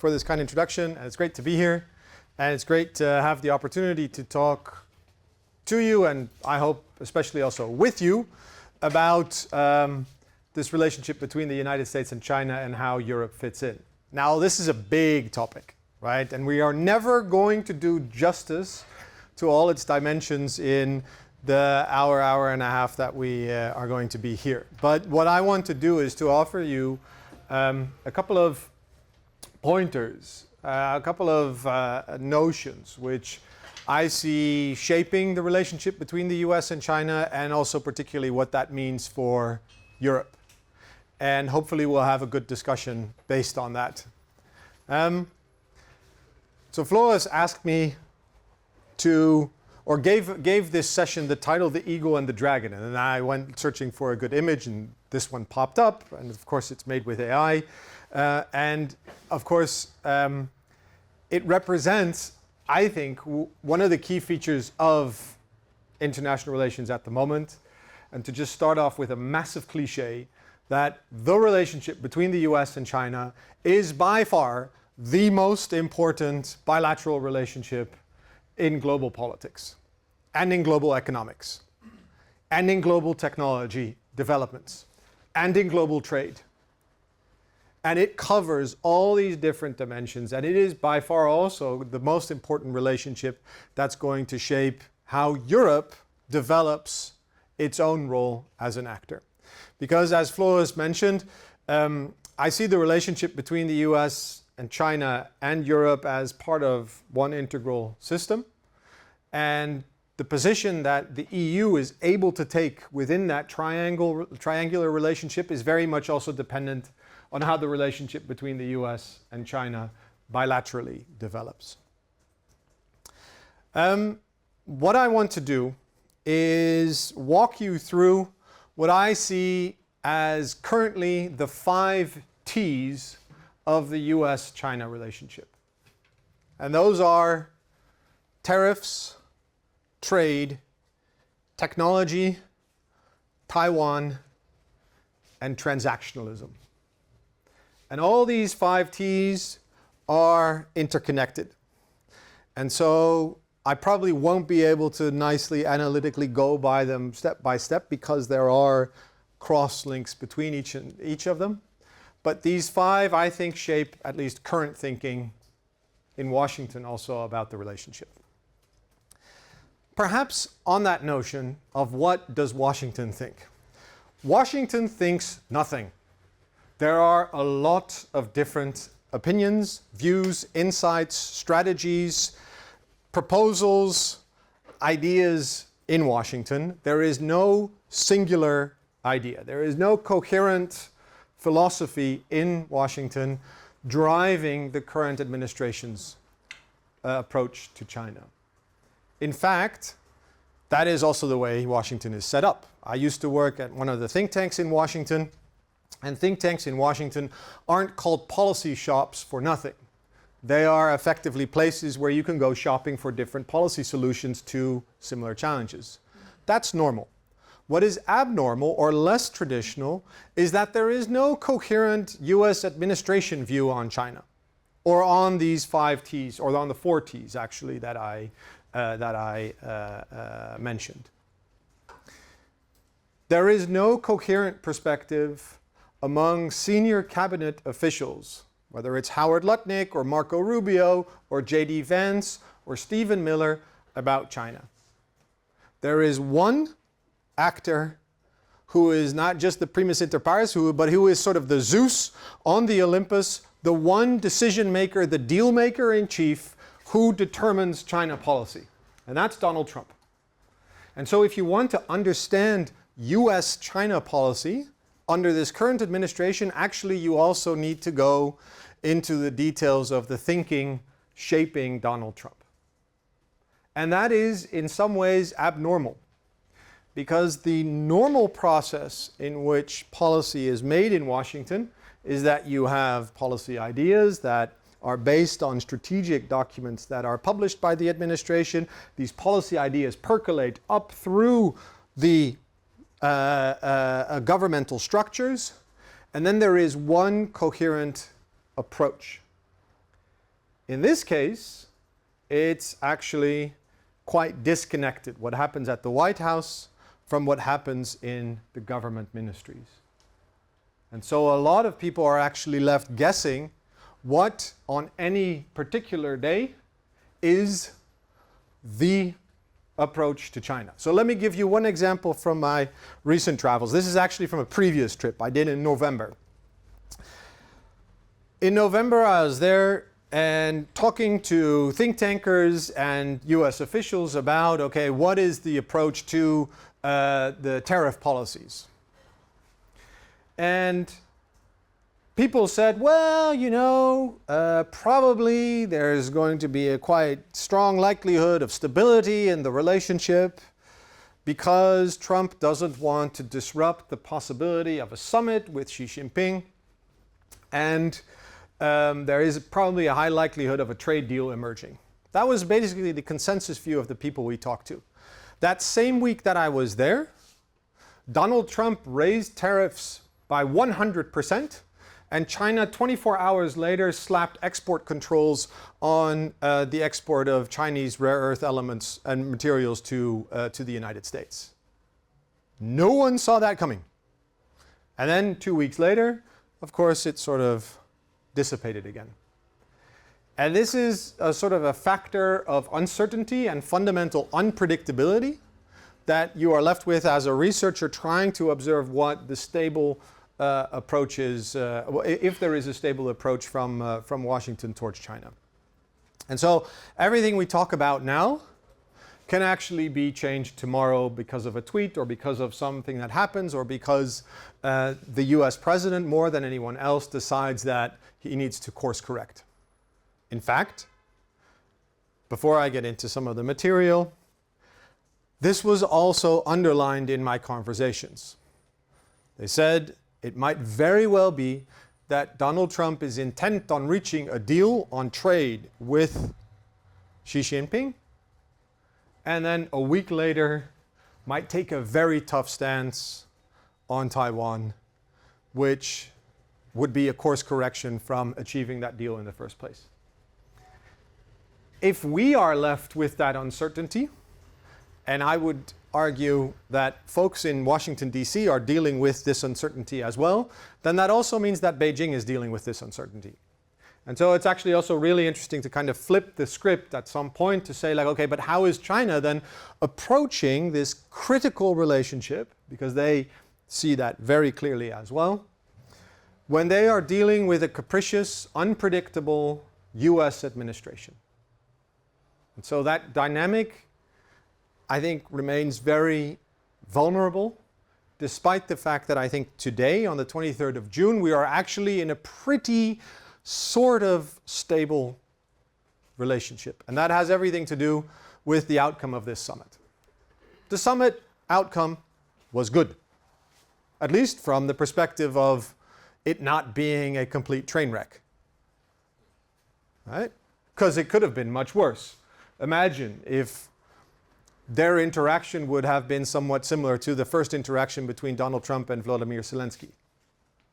for this kind of introduction, and it's great to be here. And it's great to have the opportunity to talk to you, and I hope especially also with you, about this relationship between the United States and China and how Europe fits in. Now, this is a big topic, right? And we are never going to do justice to all its dimensions in the hour and a half that we are going to be here. But what I want to do is to offer you a couple of pointers, a couple of notions which I see shaping the relationship between the US and China, and also particularly what that means for Europe. And hopefully we'll have a good discussion based on that. So Floris asked me to, or gave this session the title, The Eagle and the Dragon. And then I went searching for a good image, and this one popped up. And of course, it's made with AI. And of course, it represents, I think, one of the key features of international relations at the moment. And to just start off with a massive cliche, that the relationship between the US and China is by far the most important bilateral relationship in global politics, and in global economics, and in global technology developments, and in global trade. And it covers all these different dimensions, and it is by far also the most important relationship that's going to shape how Europe develops its own role as an actor. Because as Floris mentioned, I see the relationship between the US and China and Europe as part of one integral system. And the position that the EU is able to take within that triangular relationship is very much also dependent on how the relationship between the US and China bilaterally develops. What I want to do is walk you through what I see as currently the 5 T's of the US-China relationship. And those are tariffs, trade, technology, Taiwan, and transactionalism. And all these 5 T's are interconnected. And so I probably won't be able to nicely analytically go by them step by step, because there are cross links between each of them. But these 5, I think, shape at least current thinking in Washington also about the relationship. Perhaps on that notion of what does Washington think? Washington thinks nothing. There are a lot of different opinions, views, insights, strategies, proposals, ideas in Washington. There is no singular idea. There is no coherent philosophy in Washington driving the current administration's approach to China. In fact, that is also the way Washington is set up. I used to work at one of the think tanks in Washington, and think tanks in Washington aren't called policy shops for nothing. They are effectively places where you can go shopping for different policy solutions to similar challenges. That's normal. What is abnormal or less traditional is that there is no coherent US administration view on China, or on these 5 T's, or on the 4 T's actually that I mentioned. There is no coherent perspective among senior cabinet officials, whether it's Howard Lutnick or Marco Rubio or J.D. Vance or Stephen Miller, about China. There is one actor who is not just the primus inter pares, but who is sort of the Zeus on the Olympus, the one decision maker, the deal maker in chief, who determines China policy. And that's Donald Trump. And so if you want to understand US-China policy under this current administration, actually you also need to go into the details of the thinking shaping Donald Trump. And that is in some ways abnormal, because the normal process in which policy is made in Washington is that you have policy ideas that are based on strategic documents that are published by the administration. These policy ideas percolate up through the governmental structures, and then there is one coherent approach. in this case, it's actually quite disconnected, what happens at the White House from what happens in the government ministries. And so a lot of people are actually left guessing what on any particular day is the approach to China. So let me give you one example from my recent travels. This is actually from a previous trip I did in November. In November, I was there and talking to think tankers and US officials about, okay, what is the approach to the tariff policies? And people said, well, you know, probably there's going to be a quite strong likelihood of stability in the relationship because Trump doesn't want to disrupt the possibility of a summit with Xi Jinping. And there is probably a high likelihood of a trade deal emerging. That was basically the consensus view of the people we talked to. That same week that I was there, Donald Trump raised tariffs by 100%, and China 24 hours later slapped export controls on the export of Chinese rare earth elements and materials to the United States. No one saw that coming. And then 2 weeks later, of course, it sort of dissipated again. And this is a sort of a factor of uncertainty and fundamental unpredictability that you are left with as a researcher trying to observe what the stable approach is, if there is a stable approach from Washington towards China. And so everything we talk about now can actually be changed tomorrow because of a tweet or because of something that happens or because the US president, more than anyone else, decides that he needs to course correct. In fact, before I get into some of the material, this was also underlined in my conversations. They said it might very well be that Donald Trump is intent on reaching a deal on trade with Xi Jinping, and then a week later might take a very tough stance on Taiwan, which would be a course correction from achieving that deal in the first place. If we are left with that uncertainty, and I would argue that folks in Washington D.C. are dealing with this uncertainty as well, then that also means that Beijing is dealing with this uncertainty. And so it's actually also really interesting to kind of flip the script at some point to say, like, okay, but how is China then approaching this critical relationship, because they see that very clearly as well, when they are dealing with a capricious, unpredictable US administration. And so that dynamic, I think, remains very vulnerable, despite the fact that I think today, on the 23rd of June, we are actually in a pretty sort of stable relationship. And that has everything to do with the outcome of this summit. The summit outcome was good, at least from the perspective of it not being a complete train wreck, right? Because it could have been much worse. Imagine if their interaction would have been somewhat similar to the first interaction between Donald Trump and Volodymyr Zelensky,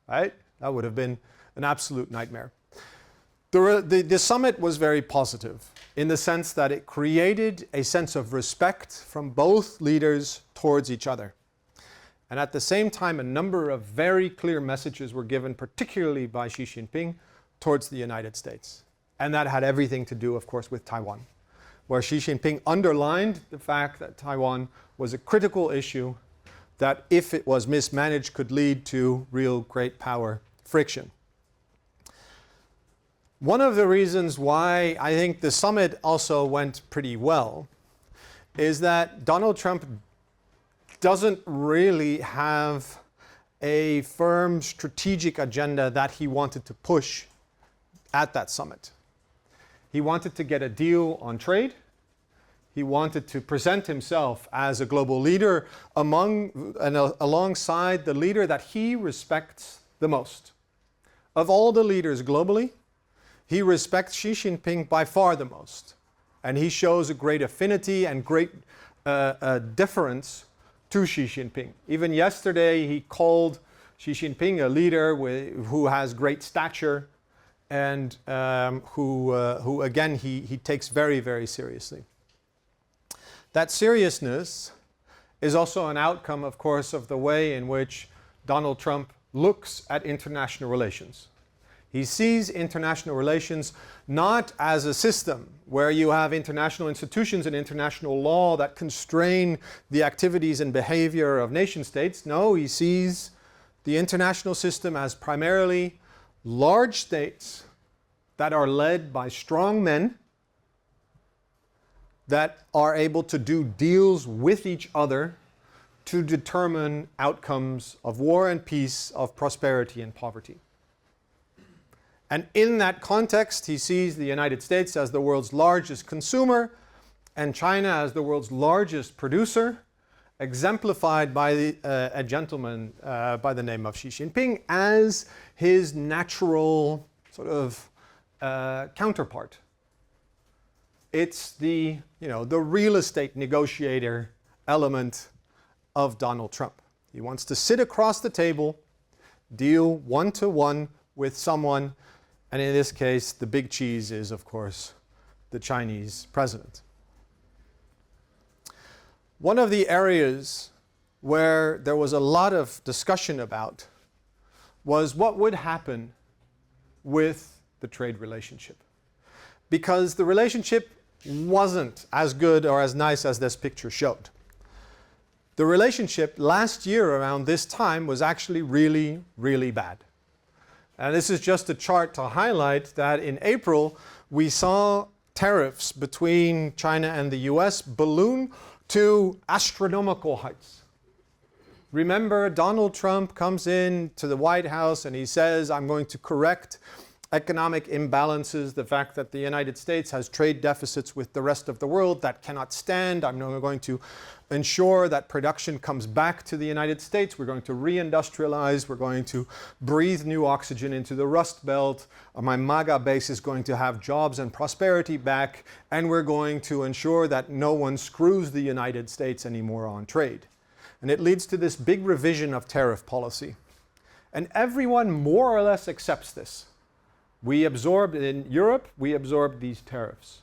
right? That would have been an absolute nightmare. The summit was very positive in the sense that it created a sense of respect from both leaders towards each other. And at the same time, a number of very clear messages were given, particularly by Xi Jinping, towards the United States. And that had everything to do, of course, with Taiwan, where Xi Jinping underlined the fact that Taiwan was a critical issue that, if it was mismanaged, could lead to real great power friction. One of the reasons why I think the summit also went pretty well is that Donald Trump doesn't really have a firm strategic agenda that he wanted to push at that summit. He wanted to get a deal on trade. He wanted to present himself as a global leader alongside the leader that he respects the most. Of all the leaders globally, he respects Xi Jinping by far the most. And he shows a great affinity and great deference to Xi Jinping. Even yesterday, he called Xi Jinping a leader who has great stature and who again, he takes very, very seriously. That seriousness is also an outcome, of course, of the way in which Donald Trump looks at international relations. He sees international relations not as a system where you have international institutions and international law that constrain the activities and behavior of nation states. No, he sees the international system as primarily large states that are led by strong men that are able to do deals with each other to determine outcomes of war and peace, of prosperity and poverty. And in that context, he sees the United States as the world's largest consumer and China as the world's largest producer, exemplified by a gentleman by the name of Xi Jinping as his natural sort of counterpart. It's the real estate negotiator element of Donald Trump. He wants to sit across the table, deal one-to-one with someone, and in this case, the big cheese is, of course, the Chinese president. One of the areas where there was a lot of discussion about was what would happen with the trade relationship. Because the relationship wasn't as good or as nice as this picture showed. The relationship last year around this time was actually really, really bad. And this is just a chart to highlight that in April, we saw tariffs between China and the US balloon to astronomical heights. Remember, Donald Trump comes in to the White House and he says, I'm going to correct economic imbalances, the fact that the United States has trade deficits with the rest of the world that cannot stand. I'm going to ensure that production comes back to the United States. We're going to reindustrialize. We're going to breathe new oxygen into the Rust Belt. My MAGA base is going to have jobs and prosperity back. And we're going to ensure that no one screws the United States anymore on trade. And it leads to this big revision of tariff policy. And everyone more or less accepts this. We absorbed, in Europe, we absorbed these tariffs.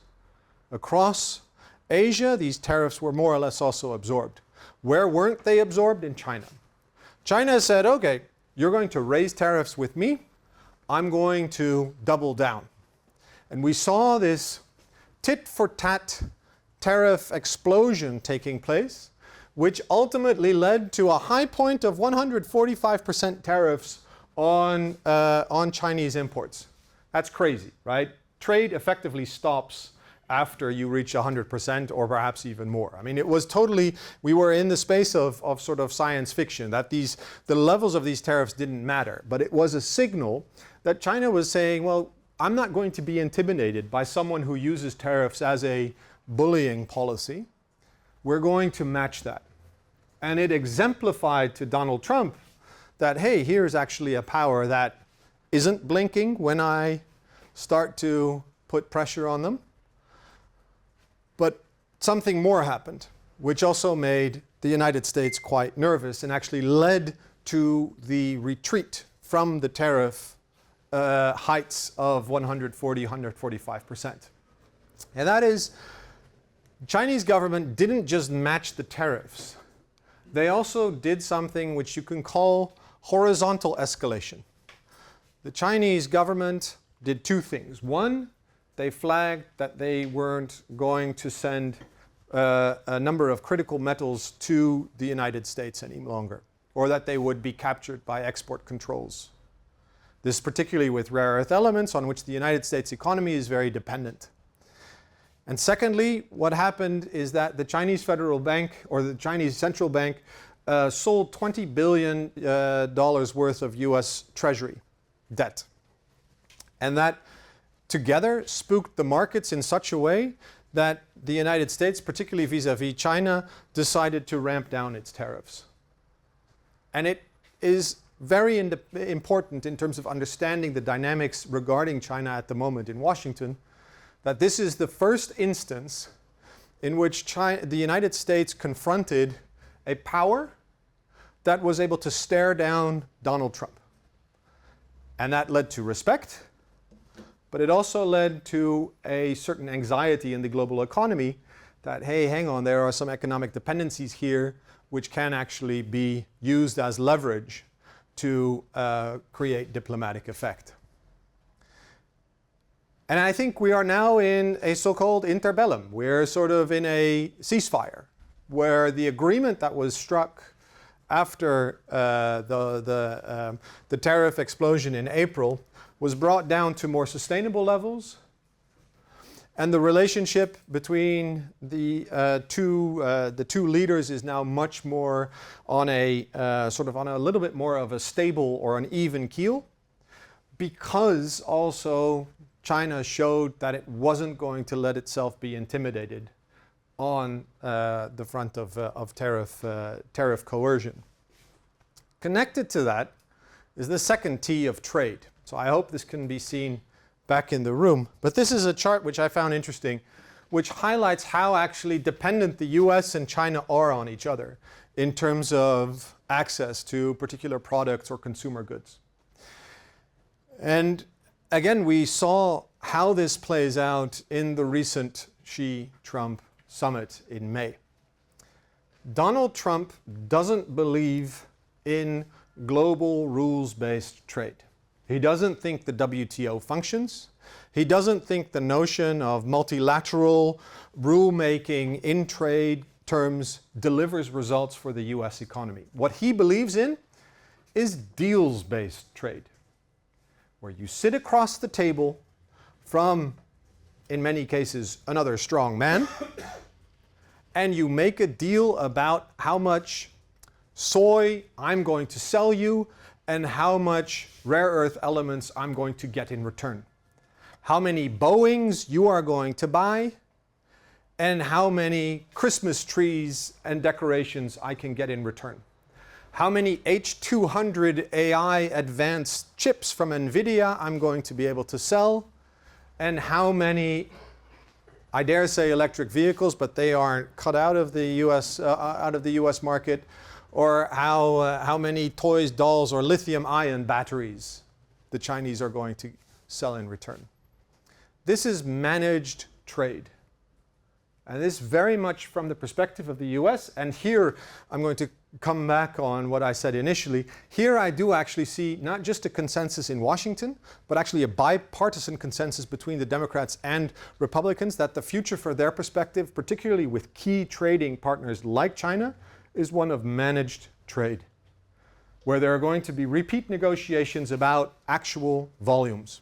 Across Asia, these tariffs were more or less also absorbed. Where weren't they absorbed? In China. China said, okay, you're going to raise tariffs with me. I'm going to double down. And we saw this tit-for-tat tariff explosion taking place, which ultimately led to a high point of 145% tariffs on Chinese imports. That's crazy, right? Trade effectively stops after you reach 100% or perhaps even more. I mean, it was totally, we were in the space of sort of science fiction, that the levels of these tariffs didn't matter. But it was a signal that China was saying, well, I'm not going to be intimidated by someone who uses tariffs as a bullying policy. We're going to match that. And it exemplified to Donald Trump that, hey, here's actually a power that isn't blinking when I start to put pressure on them. But something more happened, which also made the United States quite nervous and actually led to the retreat from the tariff heights of 140, 145%. And that is, the Chinese government didn't just match the tariffs. They also did something which you can call horizontal escalation. The Chinese government did two things. One, they flagged that they weren't going to send a number of critical metals to the United States any longer, or that they would be captured by export controls. This particularly with rare earth elements on which the United States economy is very dependent. And secondly, what happened is that the Chinese Federal Bank, or the Chinese Central Bank, sold $20 billion worth of US Treasury debt. And that together spooked the markets in such a way that the United States, particularly vis-a-vis China, decided to ramp down its tariffs. And it is very important in terms of understanding the dynamics regarding China at the moment in Washington, that this is the first instance in which the United States confronted a power that was able to stare down Donald Trump. And that led to respect, but it also led to a certain anxiety in the global economy that, hey, hang on, there are some economic dependencies here which can actually be used as leverage to create diplomatic effect. And I think we are now in a so-called interbellum. We're sort of in a ceasefire, where the agreement that was struck after the tariff explosion in April was brought down to more sustainable levels. And the relationship between the two leaders is now much more on a sort of on a little bit more of a stable or an even keel, because also China showed that it wasn't going to let itself be intimidated on the front of tariff coercion. Connected to that is the second T of trade. So I hope this can be seen back in the room. But this is a chart which I found interesting, which highlights how actually dependent the US and China are on each other in terms of access to particular products or consumer goods. And again, we saw how this plays out in the recent Xi-Trump summit in May. Donald Trump doesn't believe in global rules-based trade. He doesn't think the WTO functions. He doesn't think the notion of multilateral rulemaking in trade terms delivers results for the US economy. What he believes in is deals-based trade, where you sit across the table from, in many cases, another strong man, and you make a deal about how much soy I'm going to sell you and how much rare earth elements I'm going to get in return. How many Boeings you are going to buy, and how many Christmas trees and decorations I can get in return. How many H200 AI advanced chips from NVIDIA I'm going to be able to sell, and how many, I dare say, electric vehicles, but they aren't cut out of the US market, or how many toys, dolls, or lithium-ion batteries the Chinese are going to sell in return. This is managed trade. And this very much from the perspective of the US. And here I'm going to come back on what I said initially. Here I do actually see not just a consensus in Washington, but actually a bipartisan consensus between the Democrats and Republicans that the future for their perspective, particularly with key trading partners like China, is one of managed trade, where there are going to be repeat negotiations about actual volumes.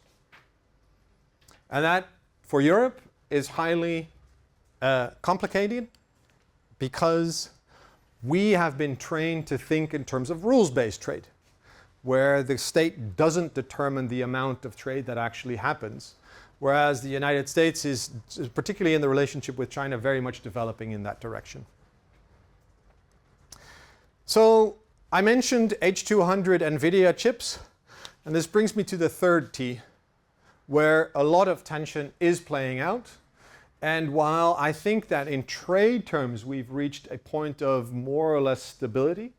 And that, for Europe, is highly complicated because we have been trained to think in terms of rules-based trade, where the state doesn't determine the amount of trade that actually happens, whereas the United States is, particularly in the relationship with China, very much developing in that direction. So I mentioned H200 NVIDIA chips, and this brings me to the third T, where a lot of tension is playing out. And while I think that in trade terms we've reached a point of more or less stability,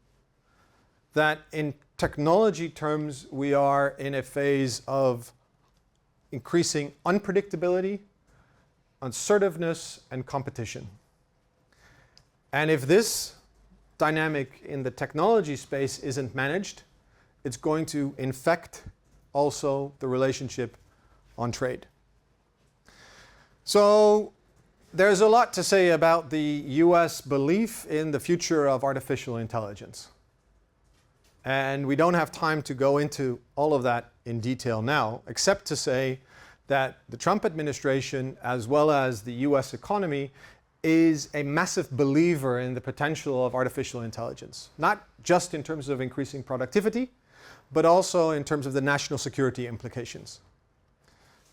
that in technology terms we are in a phase of increasing unpredictability, assertiveness, and competition. And if this dynamic in the technology space isn't managed, it's going to infect also the relationship on trade. So there's a lot to say about the US belief in the future of artificial intelligence. And we don't have time to go into all of that in detail now, except to say that the Trump administration, as well as the US economy, is a massive believer in the potential of artificial intelligence, not just in terms of increasing productivity, but also in terms of the national security implications.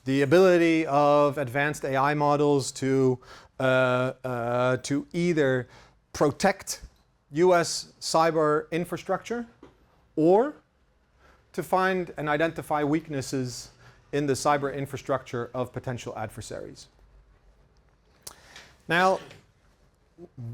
The ability of advanced AI models to either protect US cyber infrastructure or to find and identify weaknesses in the cyber infrastructure of potential adversaries. Now,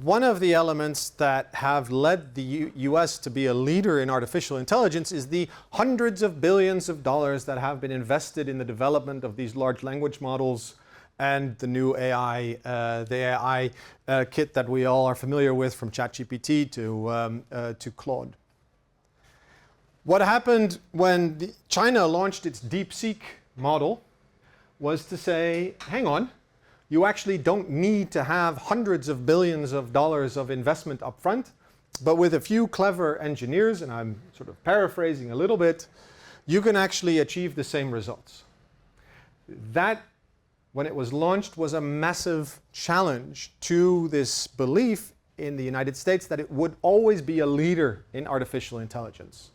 one of the elements that have led the US to be a leader in artificial intelligence is the hundreds of billions of dollars that have been invested in the development of these large language models and the new AI, the AI kit that we all are familiar with, from ChatGPT to Claude. What happened when China launched its DeepSeek model was to say, hang on, you actually don't need to have hundreds of billions of dollars of investment up front, but with a few clever engineers, and I'm sort of paraphrasing a little bit, you can actually achieve the same results. That, when it was launched, was a massive challenge to this belief in the United States that it would always be a leader in artificial intelligence.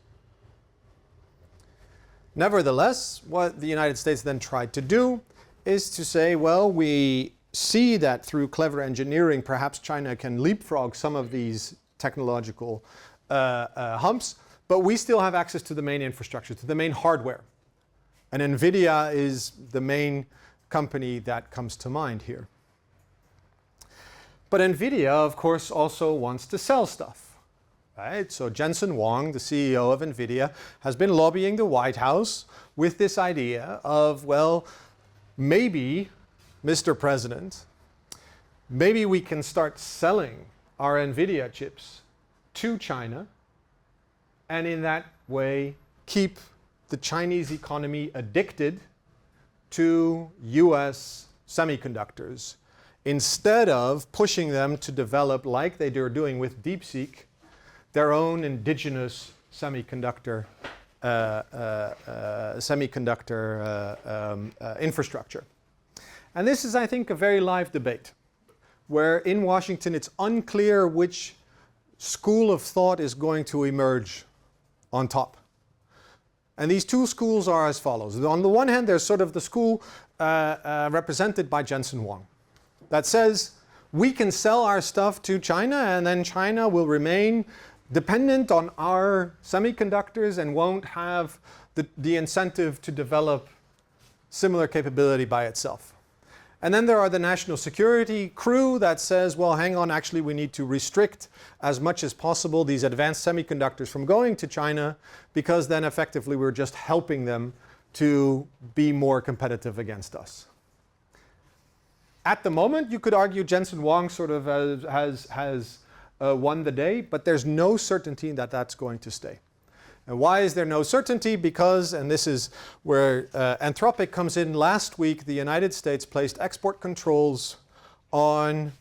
Nevertheless, what the United States then tried to do is to say, well, we see that through clever engineering, perhaps China can leapfrog some of these technological humps, but we still have access to the main infrastructure, to the main hardware. And NVIDIA is the main company that comes to mind here. But NVIDIA, of course, also wants to sell stuff. Right? So Jensen Huang, the CEO of NVIDIA, has been lobbying the White House with this idea of, well, maybe, Mr. President, maybe we can start selling our NVIDIA chips to China, and in that way keep the Chinese economy addicted to US semiconductors, instead of pushing them to develop, like they are doing with DeepSeek, their own indigenous semiconductor infrastructure. And this is, I think, a very live debate, where in Washington it's unclear which school of thought is going to emerge on top. And these two schools are as follows. On the one hand, there's sort of the school represented by Jensen Huang that says, we can sell our stuff to China, and then China will remain dependent on our semiconductors and won't have the incentive to develop similar capability by itself. And then there are the national security crew that says, well, hang on, actually we need to restrict as much as possible these advanced semiconductors from going to China, because then effectively we're just helping them to be more competitive against us. At the moment, you could argue Jensen Huang sort of has won the day, but there's no certainty that that's going to stay. And why is there no certainty? Because, and this is where Anthropic comes in, last week the United States placed export controls on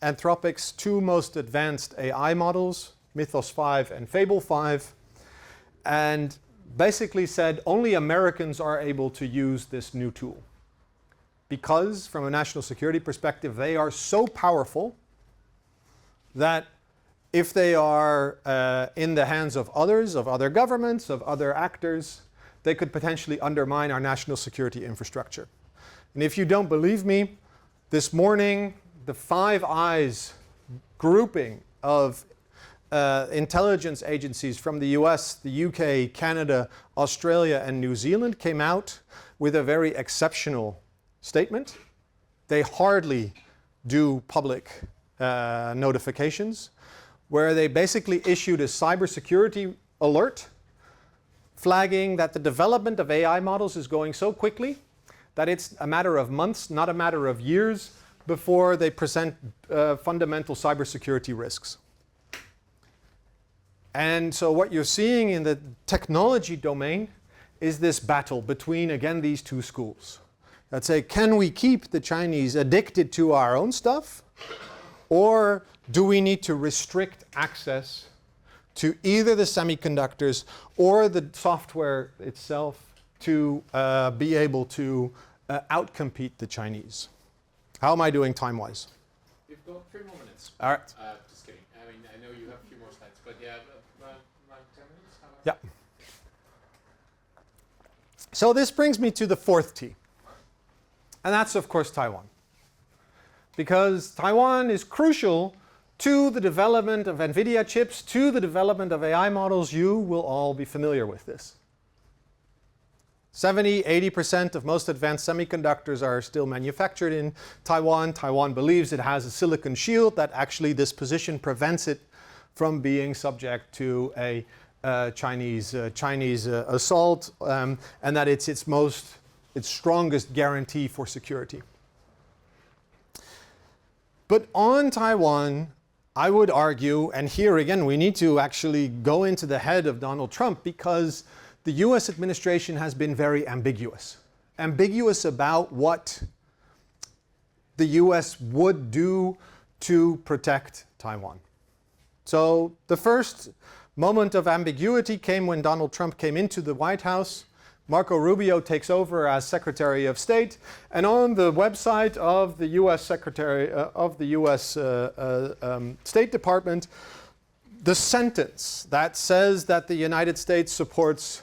Anthropic's two most advanced AI models, Mythos 5 and Fable 5, and basically said only Americans are able to use this new tool. Because from a national security perspective, they are so powerful that if they are in the hands of others, of other governments, of other actors, they could potentially undermine our national security infrastructure. And if you don't believe me, this morning, the Five Eyes grouping of intelligence agencies from the US, the UK, Canada, Australia, and New Zealand came out with a very exceptional statement. They hardly do public notifications, where they basically issued a cybersecurity alert flagging that the development of AI models is going so quickly that it's a matter of months, not a matter of years, before they present fundamental cybersecurity risks. And so what you're seeing in the technology domain is this battle between, again, these two schools that say, can we keep the Chinese addicted to our own stuff? Or do we need to restrict access to either the semiconductors or the software itself to be able to outcompete the Chinese? How am I doing time-wise? We've got 3 more minutes. All right. Just kidding. I mean, I know you have a few more slides, but yeah, around 10 minutes? How about Yeah. So this brings me to the fourth T. And that's, of course, Taiwan. Because Taiwan is crucial to the development of NVIDIA chips, to the development of AI models. You will all be familiar with this. 70–80% of most advanced semiconductors are still manufactured in Taiwan. Taiwan believes it has a silicon shield, that actually this position prevents it from being subject to a Chinese assault, and that it's its strongest guarantee for security. But on Taiwan, I would argue, and here again we need to actually go into the head of Donald Trump, because the US administration has been very ambiguous about what the US would do to protect Taiwan. So the first moment of ambiguity came when Donald Trump came into the White House. Marco Rubio takes over as Secretary of State, and on the website of the U.S. State Department, the sentence that says that the United States supports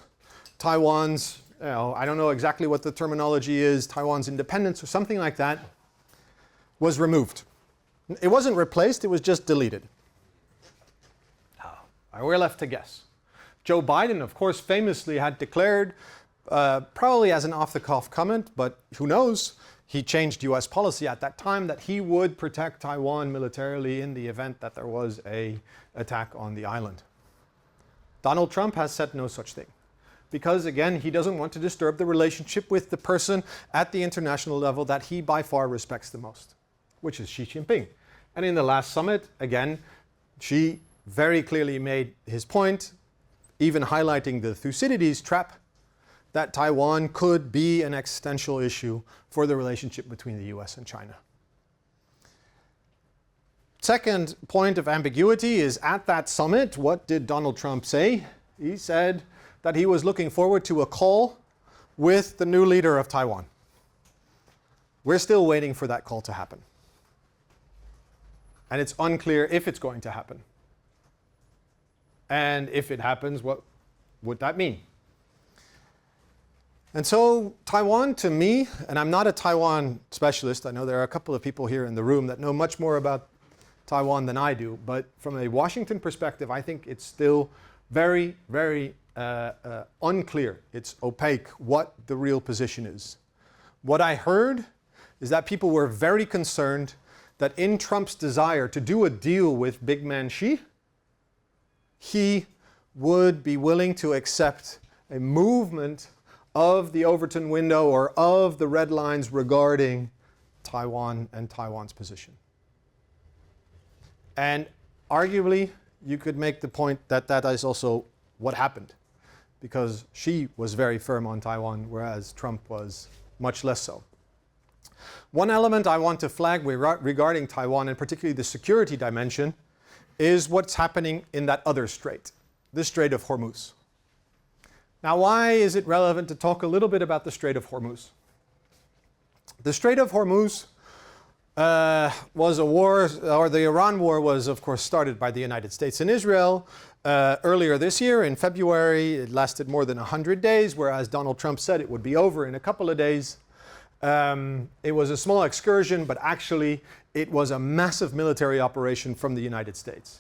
Taiwan's, I don't know exactly what the terminology is, Taiwan's independence or something like that, was removed. It wasn't replaced, it was just deleted. We're left to guess. Joe Biden, of course, famously had declared, probably as an off-the-cuff comment, but who knows, he changed US policy at that time, that he would protect Taiwan militarily in the event that there was an attack on the island. Donald Trump has said no such thing, because again, he doesn't want to disturb the relationship with the person at the international level that he by far respects the most, which is Xi Jinping. And in the last summit, again, Xi very clearly made his point, even highlighting the Thucydides trap, that Taiwan could be an existential issue for the relationship between the US and China. Second point of ambiguity is, at that summit, what did Donald Trump say? He said that he was looking forward to a call with the new leader of Taiwan. We're still waiting for that call to happen. And it's unclear if it's going to happen. And if it happens, what would that mean? And so Taiwan, to me, and I'm not a Taiwan specialist, I know there are a couple of people here in the room that know much more about Taiwan than I do, but from a Washington perspective, I think it's still very, very unclear. It's opaque what the real position is. What I heard is that people were very concerned that in Trump's desire to do a deal with big man Xi, he would be willing to accept a movement of the Overton window or of the red lines regarding Taiwan and Taiwan's position. And arguably, you could make the point that that is also what happened, because Xi was very firm on Taiwan, whereas Trump was much less so. One element I want to flag regarding Taiwan, and particularly the security dimension, is what's happening in that other strait, the Strait of Hormuz. Now, why is it relevant to talk a little bit about the Strait of Hormuz? The Strait of Hormuz was a war, or the Iran war was, of course, started by the United States and Israel earlier this year in February. It lasted more than 100 days, whereas Donald Trump said it would be over in a couple of days. It was a small excursion, but actually it was a massive military operation from the United States.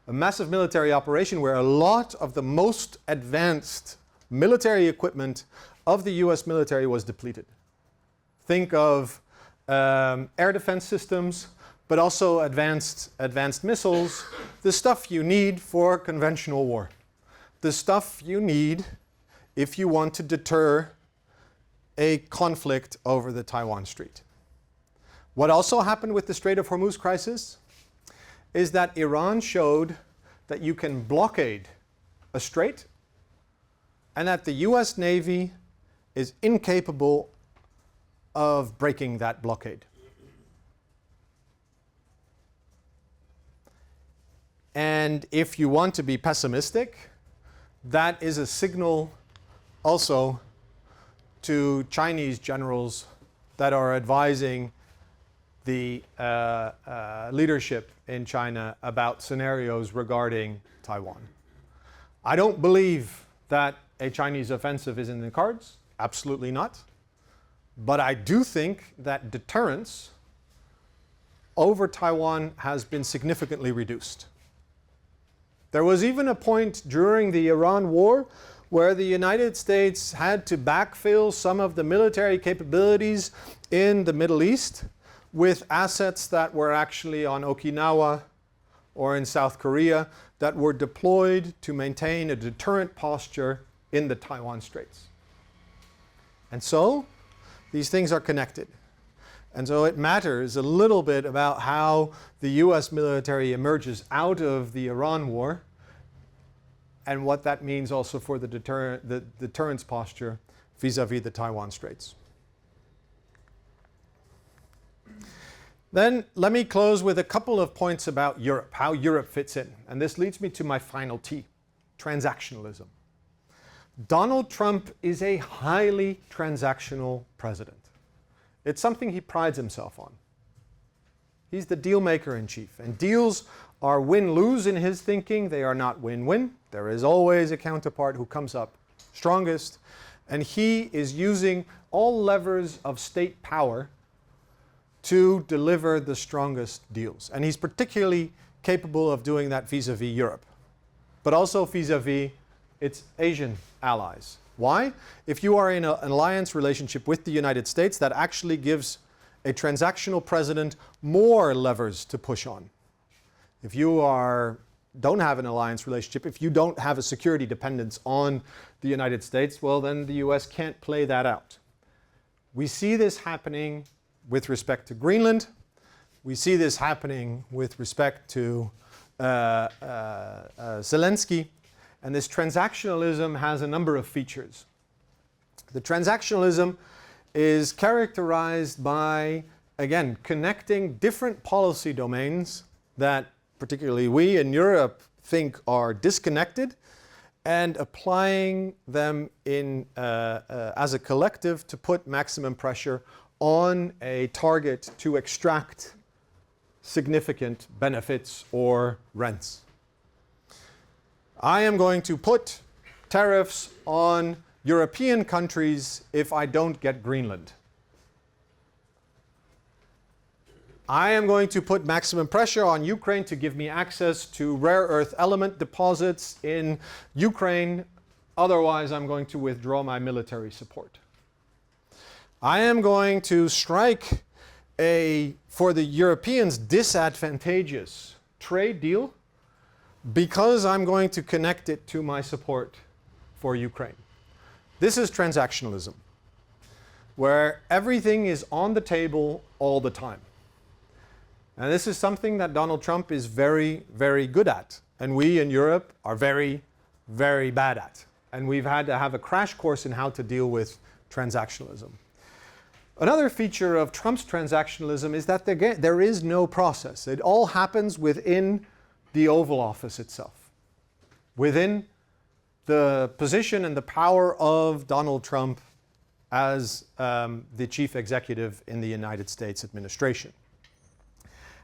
A massive military operation where a lot of the most advanced military equipment of the US military was depleted. Think of air defense systems, but also advanced missiles, the stuff you need for conventional war. The stuff you need if you want to deter a conflict over the Taiwan Strait. What also happened with the Strait of Hormuz crisis is that Iran showed that you can blockade a strait and that the US Navy is incapable of breaking that blockade. And if you want to be pessimistic, that is a signal also to Chinese generals that are advising the leadership in China about scenarios regarding Taiwan. I don't believe that a Chinese offensive is in the cards, absolutely not. But I do think that deterrence over Taiwan has been significantly reduced. There was even a point during the Iran war where the United States had to backfill some of the military capabilities in the Middle East with assets that were actually on Okinawa or in South Korea that were deployed to maintain a deterrent posture in the Taiwan Straits. And so these things are connected. And so it matters a little bit about how the US military emerges out of the Iran war and what that means also for the deterrence posture vis-a-vis the Taiwan Straits. Then let me close with a couple of points about Europe, how Europe fits in. And this leads me to my final T, transactionalism. Donald Trump is a highly transactional president. It's something he prides himself on. He's the deal maker in chief, and deals are win-lose in his thinking. They are not win-win. There is always a counterpart who comes up strongest, and he is using all levers of state power to deliver the strongest deals. And he's particularly capable of doing that vis-a-vis Europe, but also vis-a-vis its Asian allies. Why? If you are in an alliance relationship with the United States, that actually gives a transactional president more levers to push on. If you don't have an alliance relationship, if you don't have a security dependence on the United States, well, then the US can't play that out. We see this happening with respect to Greenland. We see this happening with respect to Zelensky. And this transactionalism has a number of features. The transactionalism is characterized by, again, connecting different policy domains that particularly we in Europe think are disconnected and applying them as a collective to put maximum pressure on a target to extract significant benefits or rents. I am going to put tariffs on European countries if I don't get Greenland. I am going to put maximum pressure on Ukraine to give me access to rare earth element deposits in Ukraine. Otherwise, I'm going to withdraw my military support. I am going to strike for the Europeans, disadvantageous trade deal because I'm going to connect it to my support for Ukraine. This is transactionalism, where everything is on the table all the time. And this is something that Donald Trump is very, very good at. And we in Europe are very, very bad at. And we've had to have a crash course in how to deal with transactionalism. Another feature of Trump's transactionalism is that there is no process. It all happens within the Oval Office itself, within the position and the power of Donald Trump as the chief executive in the United States administration.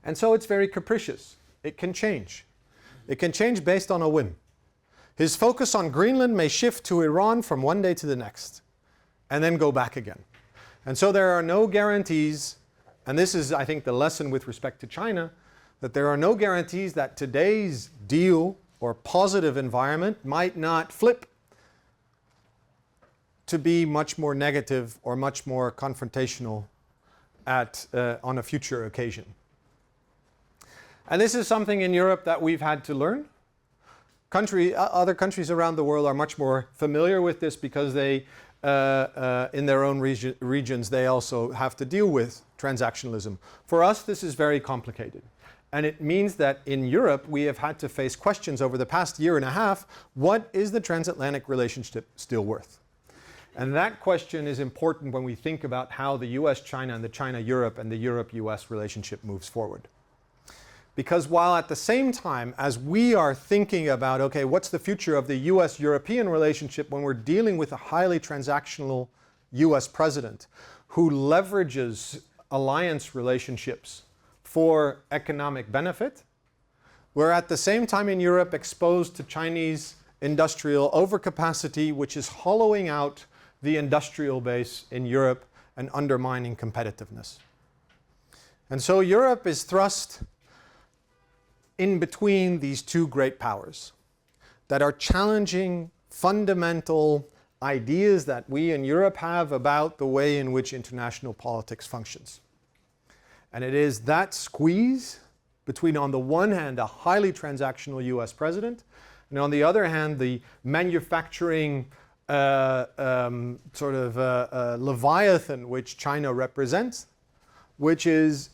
And so it's very capricious. It can change. It can change based on a whim. His focus on Greenland may shift to Iran from one day to the next, and then go back again. And so there are no guarantees, and this is, I think, the lesson with respect to China, that there are no guarantees that today's deal or positive environment might not flip to be much more negative or much more confrontational on a future occasion. And this is something in Europe that we've had to learn. Other countries around the world are much more familiar with this because they, in their own regions, they also have to deal with transactionalism. For us, this is very complicated. And it means that in Europe, we have had to face questions over the past year and a half, what is the transatlantic relationship still worth? And that question is important when we think about how the US-China and the China-Europe and the Europe-US relationship moves forward. Because while at the same time, as we are thinking about, okay, what's the future of the US-European relationship when we're dealing with a highly transactional US president who leverages alliance relationships for economic benefit, we're at the same time in Europe exposed to Chinese industrial overcapacity, which is hollowing out the industrial base in Europe and undermining competitiveness. And so Europe is thrust in between these two great powers that are challenging fundamental ideas that we in Europe have about the way in which international politics functions. And it is that squeeze between, on the one hand, a highly transactional US president, and on the other hand, the manufacturing leviathan which China represents, which is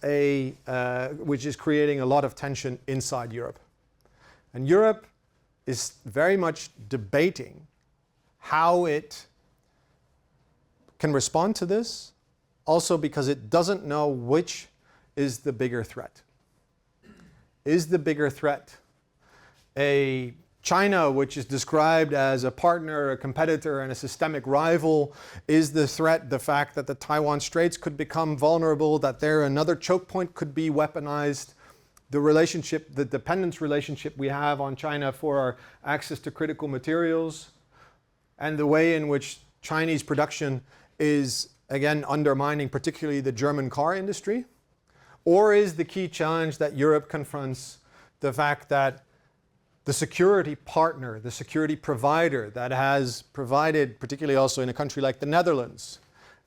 creating a lot of tension inside Europe. And Europe is very much debating how it can respond to this, also because it doesn't know which is the bigger threat. Is the bigger threat a China, which is described as a partner, a competitor, and a systemic rival? Is the threat the fact that the Taiwan Straits could become vulnerable, that there another choke point could be weaponized? The relationship, the dependence relationship we have on China for our access to critical materials, and the way in which Chinese production is, again, undermining particularly the German car industry? Or is the key challenge that Europe confronts the fact that the security partner, the security provider that has provided, particularly also in a country like the Netherlands,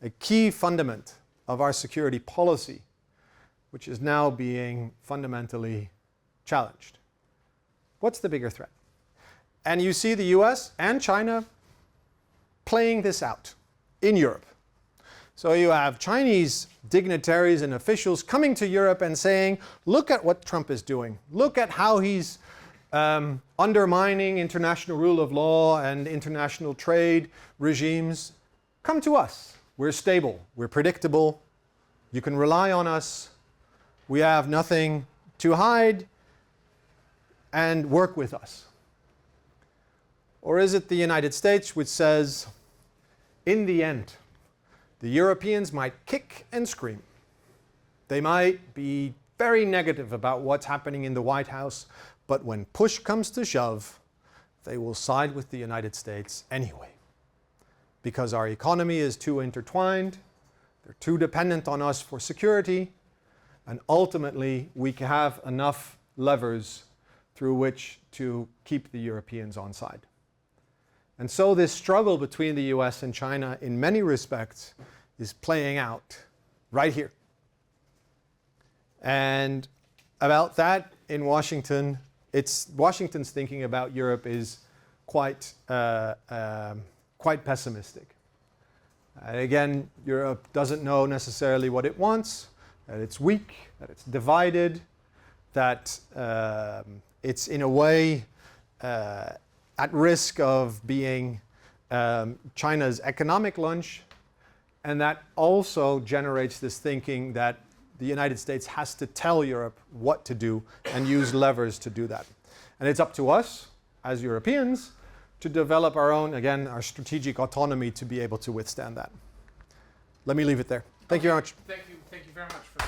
a key fundament of our security policy, which is now being fundamentally challenged? What's the bigger threat? And you see the US and China playing this out in Europe. So you have Chinese dignitaries and officials coming to Europe and saying, look at what Trump is doing. Look at how he's undermining international rule of law and international trade regimes. Come to us. We're stable. We're predictable. You can rely on us. We have nothing to hide, and work with us. Or is it the United States which says, in the end, the Europeans might kick and scream. They might be very negative about what's happening in the White House, but when push comes to shove, they will side with the United States anyway. Because our economy is too intertwined, they're too dependent on us for security, and ultimately we have enough levers through which to keep the Europeans on side. And so this struggle between the US and China in many respects is playing out right here. And about that in Washington, Washington's thinking about Europe is quite pessimistic. Again, Europe doesn't know necessarily what it wants, that it's weak, that it's divided, that it's in a way at risk of being China's economic lunch, and that also generates this thinking that the United States has to tell Europe what to do and use levers to do that. And it's up to us, as Europeans, to develop our own, again, our strategic autonomy to be able to withstand that. Let me leave it there. Thank you very much. Thank you very much for